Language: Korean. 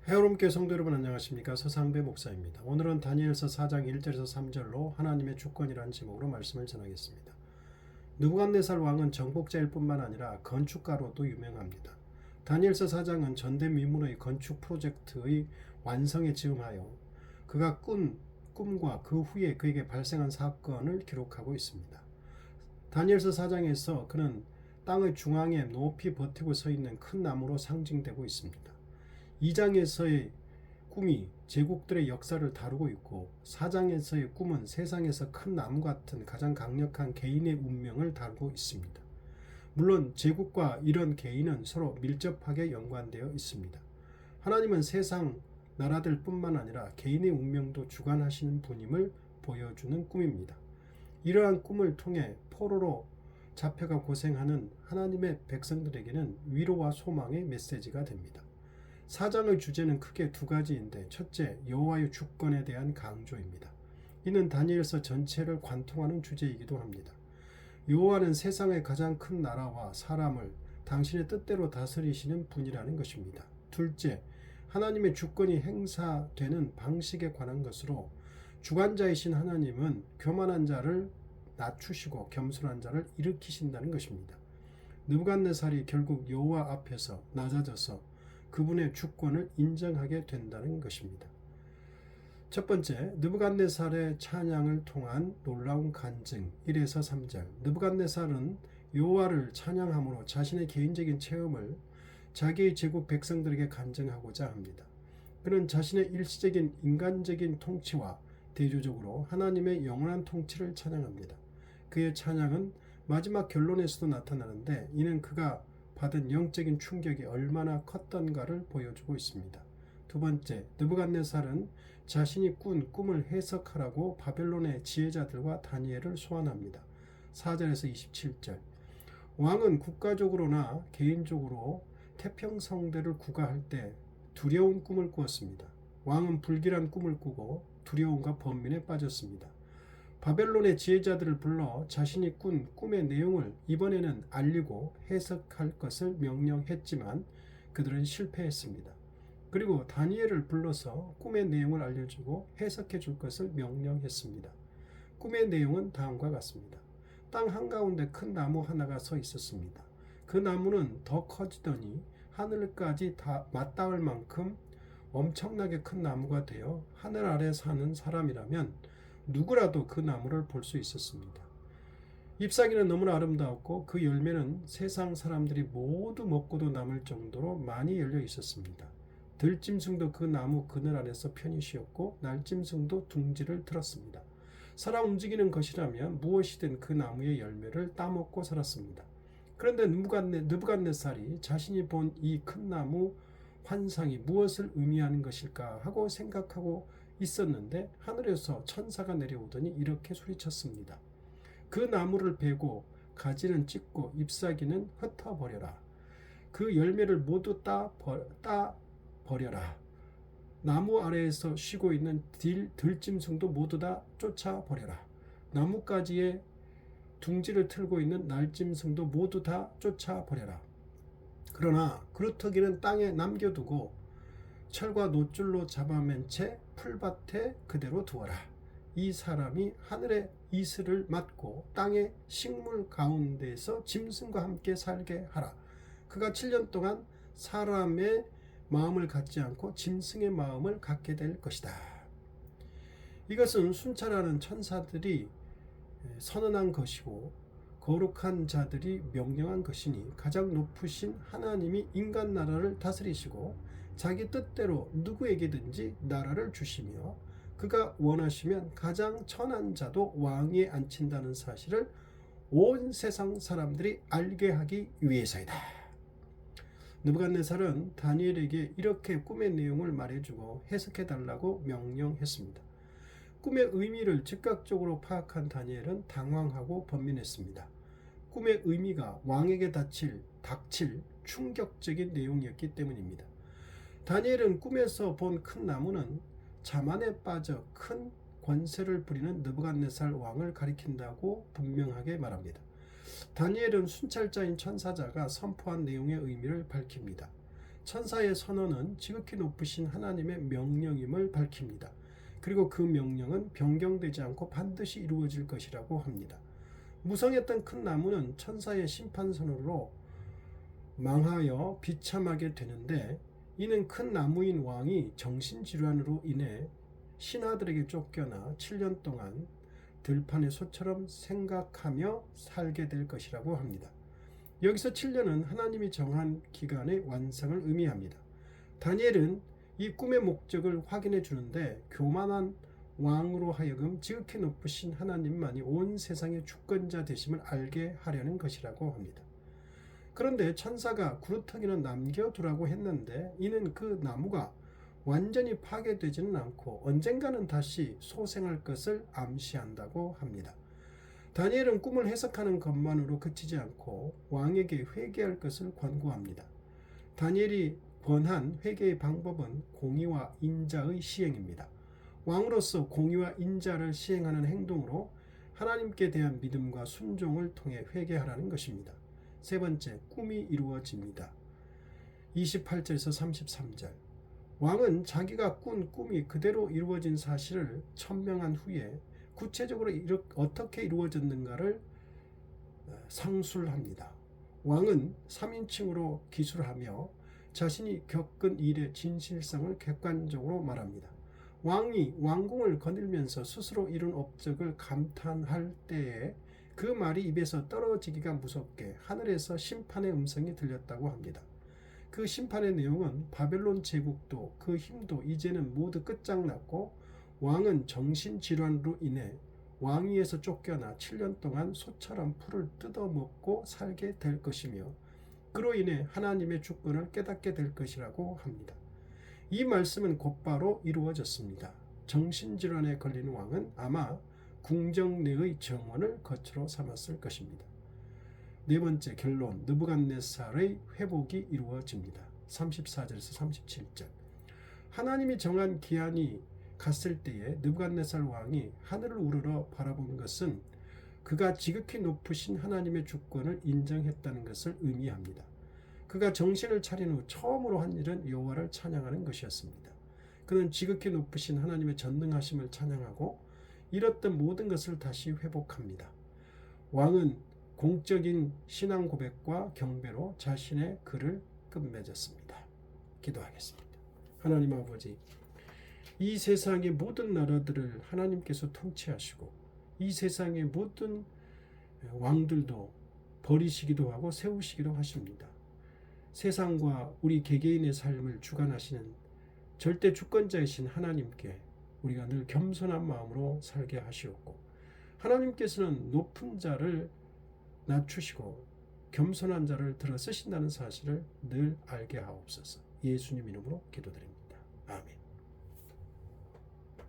해오롬교회 성도 여러분 안녕하십니까? 서상배 목사입니다. 오늘은 다니엘서 4장 1절에서 3절로 하나님의 주권이라는 제목으로 말씀을 전하겠습니다. 느부갓네살 왕은 정복자일 뿐만 아니라 건축가로도 유명합니다. 다니엘서 4장은 전대미문의 건축 프로젝트의 완성에 즈음하여 그가 꾼 꿈과 그 후에 그에게 발생한 사건을 기록하고 있습니다. 다니엘서 4장에서 그는 땅의 중앙에 높이 버티고 서 있는 큰 나무로 상징되고 있습니다. 2장에서의 꿈이 제국들의 역사를 다루고 있고 4장에서의 꿈은 세상에서 큰 나무 같은 가장 강력한 개인의 운명을 다루고 있습니다. 물론 제국과 이런 개인은 서로 밀접하게 연관되어 있습니다. 하나님은 세상 나라들 뿐만 아니라 개인의 운명도 주관하시는 분임을 보여주는 꿈입니다. 이러한 꿈을 통해 포로로 잡혀가 고생하는 하나님의 백성들에게는 위로와 소망의 메시지가 됩니다. 4장의 주제는 크게 두 가지인데, 첫째, 여호와의 주권에 대한 강조입니다. 이는 다니엘서 전체를 관통하는 주제이기도 합니다. 여호와는 세상의 가장 큰 나라와 사람을 당신의 뜻대로 다스리시는 분이라는 것입니다. 둘째, 하나님의 주권이 행사되는 방식에 관한 것으로 주관자이신 하나님은 교만한 자를 낮추시고 겸손한 자를 일으키신다는 것입니다. 느부갓네살이 결국 여호와 앞에서 낮아져서 그분의 주권을 인정하게 된다는 것입니다. 첫 번째, 느부갓네살의 찬양을 통한 놀라운 간증 1에서 3절. 느부갓네살은 여호와를 찬양함으로 자신의 개인적인 체험을 자기의 제국 백성들에게 간증하고자 합니다. 그는 자신의 일시적인 인간적인 통치와 대조적으로 하나님의 영원한 통치를 찬양합니다. 그의 찬양은 마지막 결론에서도 나타나는데, 이는 그가 받은 영적인 충격이 얼마나 컸던가를 보여주고 있습니다. 두 번째, 느부갓네살은 자신이 꾼 꿈을 해석하라고 바벨론의 지혜자들과 다니엘을 소환합니다. 4절에서 27절. 왕은 국가적으로나 개인적으로 태평성대를 구가할 때 두려운 꿈을 꾸었습니다. 왕은 불길한 꿈을 꾸고 두려움과 번민에 빠졌습니다. 바벨론의 지혜자들을 불러 자신이 꾼 꿈의 내용을 이번에는 알리고 해석할 것을 명령했지만 그들은 실패했습니다. 그리고 다니엘을 불러서 꿈의 내용을 알려주고 해석해 줄 것을 명령했습니다. 꿈의 내용은 다음과 같습니다. 땅 한가운데 큰 나무 하나가 서 있었습니다. 그 나무는 더 커지더니 하늘까지 다 맞닿을 만큼 엄청나게 큰 나무가 되어 하늘 아래 사는 사람이라면 누구라도 그 나무를 볼 수 있었습니다. 잎사귀는 너무나 아름다웠고 그 열매는 세상 사람들이 모두 먹고도 남을 정도로 많이 열려 있었습니다. 들짐승도 그 나무 그늘 아래서 편히 쉬었고 날짐승도 둥지를 틀었습니다. 살아 움직이는 것이라면 무엇이든 그 나무의 열매를 따먹고 살았습니다. 그런데 느부갓네살이 자신이 본 이 큰 나무 환상이 무엇을 의미하는 것일까 하고 생각하고 있었는데, 하늘에서 천사가 내려오더니 이렇게 소리쳤습니다. 그 나무를 베고 가지는 찢고 잎사귀는 흩어버려라. 그 열매를 모두 따 버려라. 나무 아래에서 쉬고 있는 들짐승도 모두 다 쫓아버려라. 나뭇가지에 둥지를 틀고 있는 날짐승도 모두 다 쫓아버려라. 그러나 그루터기는 땅에 남겨두고 철과 노줄로 잡아맨 채 풀밭에 그대로 두어라. 이 사람이 하늘의 이슬을 맞고 땅의 식물 가운데서 짐승과 함께 살게 하라. 그가 7년 동안 사람의 마음을 갖지 않고 짐승의 마음을 갖게 될 것이다. 이것은 순찰하는 천사들이 선언한 것이고 거룩한 자들이 명령한 것이니, 가장 높으신 하나님이 인간 나라를 다스리시고 자기 뜻대로 누구에게든지 나라를 주시며 그가 원하시면 가장 천한 자도 왕위에 앉힌다는 사실을 온 세상 사람들이 알게 하기 위해서이다. 느부갓네살은 다니엘에게 이렇게 꿈의 내용을 말해주고 해석해달라고 명령했습니다. 꿈의 의미를 즉각적으로 파악한 다니엘은 당황하고 번민했습니다. 꿈의 의미가 왕에게 닥칠 충격적인 내용이었기 때문입니다. 다니엘은 꿈에서 본 큰 나무는 자만에 빠져 큰 권세를 부리는 느부갓네살 왕을 가리킨다고 분명하게 말합니다. 다니엘은 순찰자인 천사자가 선포한 내용의 의미를 밝힙니다. 천사의 선언은 지극히 높으신 하나님의 명령임을 밝힙니다. 그리고 그 명령은 변경되지 않고 반드시 이루어질 것이라고 합니다. 무성했던 큰 나무는 천사의 심판선으로 망하여 비참하게 되는데, 이는 큰 나무인 왕이 정신질환으로 인해 신하들에게 쫓겨나 7년 동안 들판의 소처럼 생각하며 살게 될 것이라고 합니다. 여기서 7년은 하나님이 정한 기간의 완성을 의미합니다. 다니엘은 이 꿈의 목적을 확인해 주는데, 교만한 왕으로 하여금 지극히 높으신 하나님만이 온 세상의 주권자 되심을 알게 하려는 것이라고 합니다. 그런데 천사가 구루터기는 남겨두라고 했는데, 이는 그 나무가 완전히 파괴되지는 않고 언젠가는 다시 소생할 것을 암시한다고 합니다. 다니엘은 꿈을 해석하는 것만으로 그치지 않고 왕에게 회개할 것을 권고합니다. 다니엘이 권한 회개의 방법은 공의와 인자의 시행입니다. 왕으로서 공의와 인자를 시행하는 행동으로 하나님께 대한 믿음과 순종을 통해 회개하라는 것입니다. 세 번째, 꿈이 이루어집니다. 28절에서 33절. 왕은 자기가 꾼 꿈이 그대로 이루어진 사실을 천명한 후에 구체적으로 어떻게 이루어졌는가를 상술합니다. 왕은 3인칭으로 기술하며 자신이 겪은 일의 진실성을 객관적으로 말합니다. 왕이 왕궁을 거닐면서 스스로 이룬 업적을 감탄할 때에 그 말이 입에서 떨어지기가 무섭게 하늘에서 심판의 음성이 들렸다고 합니다. 그 심판의 내용은 바벨론 제국도 그 힘도 이제는 모두 끝장났고, 왕은 정신질환으로 인해 왕위에서 쫓겨나 7년 동안 소처럼 풀을 뜯어먹고 살게 될 것이며, 그로 인해 하나님의 주권을 깨닫게 될 것이라고 합니다. 이 말씀은 곧바로 이루어졌습니다. 정신질환에 걸린 왕은 아마 궁정 내의 정원을 거처로 삼았을 것입니다. 네 번째 결론, 느부갓네살의 회복이 이루어집니다. 34절에서 37절. 하나님이 정한 기한이 갔을 때에 느부갓네살 왕이 하늘을 우러러 바라본 것은 그가 지극히 높으신 하나님의 주권을 인정했다는 것을 의미합니다. 그가 정신을 차린 후 처음으로 한 일은 여호와를 찬양하는 것이었습니다. 그는 지극히 높으신 하나님의 전능하심을 찬양하고 잃었던 모든 것을 다시 회복합니다. 왕은 공적인 신앙 고백과 경배로 자신의 글을 끝맺었습니다. 기도하겠습니다. 하나님 아버지, 이 세상의 모든 나라들을 하나님께서 통치하시고 이 세상의 모든 왕들도 버리시기도 하고 세우시기도 하십니다. 세상과 우리 개개인의 삶을 주관하시는 절대 주권자이신 하나님께 우리가 늘 겸손한 마음으로 살게 하시옵고, 하나님께서는 높은 자를 낮추시고 겸손한 자를 들어 쓰신다는 사실을 늘 알게 하옵소서. 예수님 이름으로 기도드립니다. 아멘.